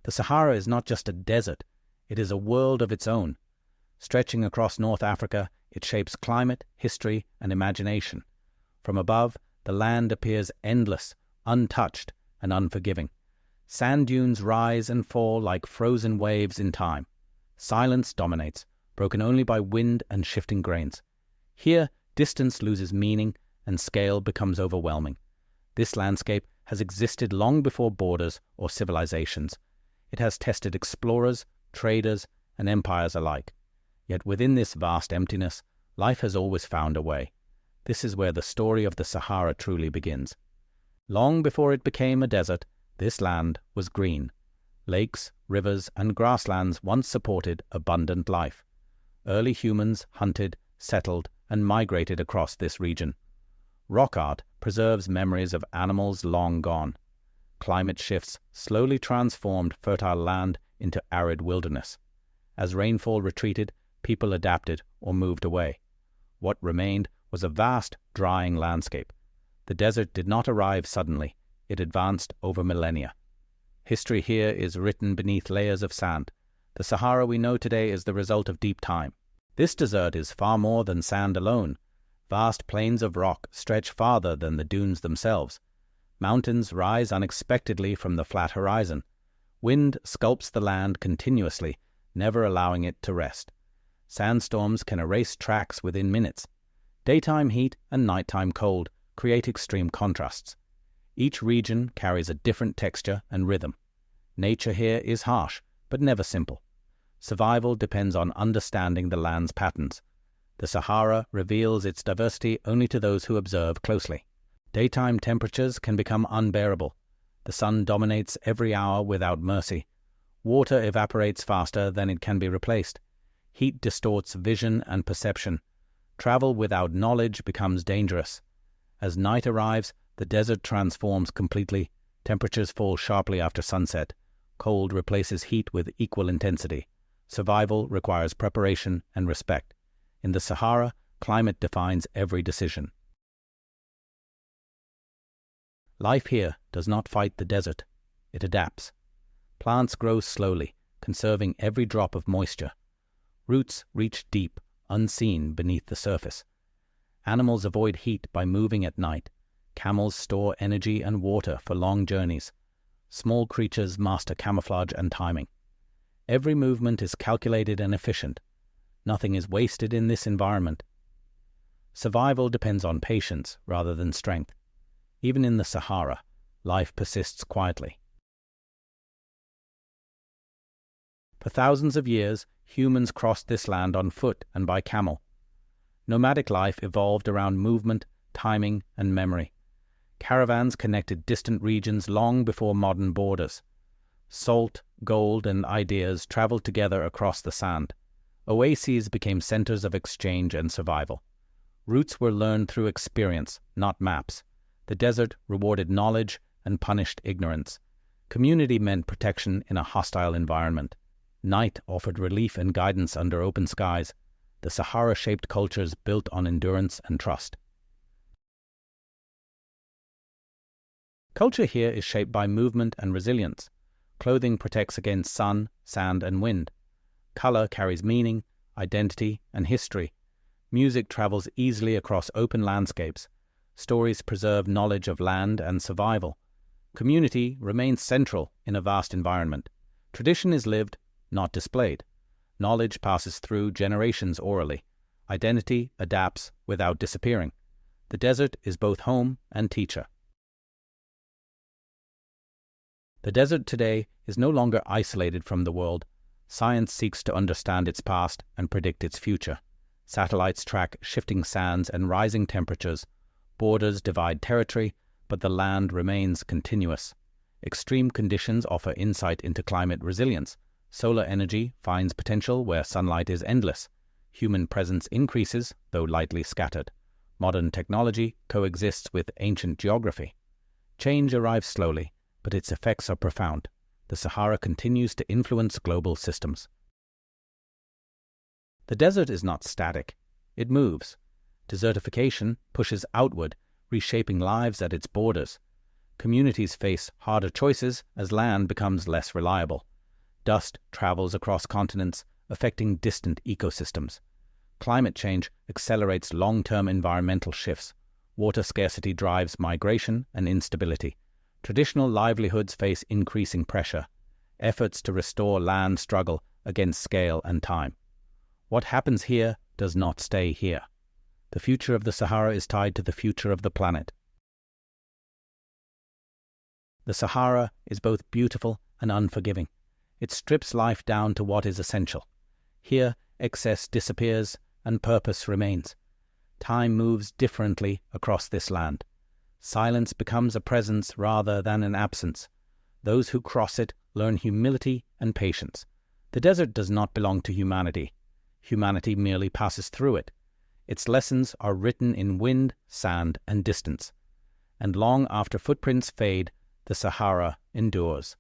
The Sahara is not just a desert, it is a world of its own. Stretching across North Africa, it shapes climate, history, and imagination. From above, the land appears endless, untouched, and unforgiving. Sand dunes rise and fall like frozen waves in time. Silence dominates, broken only by wind and shifting grains. Here, distance loses meaning and scale becomes overwhelming. This landscape has existed long before borders or civilizations. It has tested explorers, traders, and empires alike. Yet within this vast emptiness, life has always found a way. This is where the story of the Sahara truly begins. Long before it became a desert, this land was green. Lakes, rivers, and grasslands once supported abundant life. Early humans hunted, settled, and migrated across this region. Rock art preserves memories of animals long gone. Climate shifts slowly transformed fertile land into arid wilderness. As rainfall retreated, people adapted or moved away. What remained was a vast, drying landscape. The desert did not arrive suddenly. It advanced over millennia. History here is written beneath layers of sand. The Sahara we know today is the result of deep time. This desert is far more than sand alone. Vast plains of rock stretch farther than the dunes themselves. Mountains rise unexpectedly from the flat horizon. Wind sculpts the land continuously, never allowing it to rest. Sandstorms can erase tracks within minutes. Daytime heat and nighttime cold create extreme contrasts. Each region carries a different texture and rhythm. Nature here is harsh, but never simple. Survival depends on understanding the land's patterns. The Sahara reveals its diversity only to those who observe closely. Daytime temperatures can become unbearable. The sun dominates every hour without mercy. Water evaporates faster than it can be replaced. Heat distorts vision and perception. Travel without knowledge becomes dangerous. As night arrives, the desert transforms completely. Temperatures fall sharply after sunset. Cold replaces heat with equal intensity. Survival requires preparation and respect. In the Sahara, climate defines every decision. Life here does not fight the desert. It adapts. Plants grow slowly, conserving every drop of moisture. Roots reach deep, unseen beneath the surface. Animals avoid heat by moving at night. Camels store energy and water for long journeys. Small creatures master camouflage and timing. Every movement is calculated and efficient. Nothing is wasted in this environment. Survival depends on patience rather than strength. Even in the Sahara, life persists quietly. For thousands of years, humans crossed this land on foot and by camel. Nomadic life evolved around movement, timing, and memory. Caravans connected distant regions long before modern borders. Salt, gold, and ideas traveled together across the sand. Oases became centers of exchange and survival. Routes were learned through experience, not maps. The desert rewarded knowledge and punished ignorance. Community meant protection in a hostile environment. Night offered relief and guidance under open skies. The Sahara shaped cultures built on endurance and trust. Culture here is shaped by movement and resilience. Clothing protects against sun, sand, and wind. Color carries meaning, identity, and history. Music travels easily across open landscapes. Stories preserve knowledge of land and survival. Community remains central in a vast environment. Tradition is lived, not displayed. Knowledge passes through generations orally. Identity adapts without disappearing. The desert is both home and teacher. The desert today is no longer isolated from the world. Science seeks to understand its past and predict its future. Satellites track shifting sands and rising temperatures. Borders divide territory, but the land remains continuous. Extreme conditions offer insight into climate resilience. Solar energy finds potential where sunlight is endless. Human presence increases, though lightly scattered. Modern technology coexists with ancient geography. Change arrives slowly, but its effects are profound. The Sahara continues to influence global systems. The desert is not static. It moves. Desertification pushes outward, reshaping lives at its borders. Communities face harder choices as land becomes less reliable. Dust travels across continents, affecting distant ecosystems. Climate change accelerates long-term environmental shifts. Water scarcity drives migration and instability. Traditional livelihoods face increasing pressure. Efforts to restore land struggle against scale and time. What happens here does not stay here. The future of the Sahara is tied to the future of the planet. The Sahara is both beautiful and unforgiving. It strips life down to what is essential. Here, excess disappears and purpose remains. Time moves differently across this land. Silence becomes a presence rather than an absence. Those who cross it learn humility and patience. The desert does not belong to humanity. Humanity merely passes through it. Its lessons are written in wind, sand, and distance. And long after footprints fade, the Sahara endures.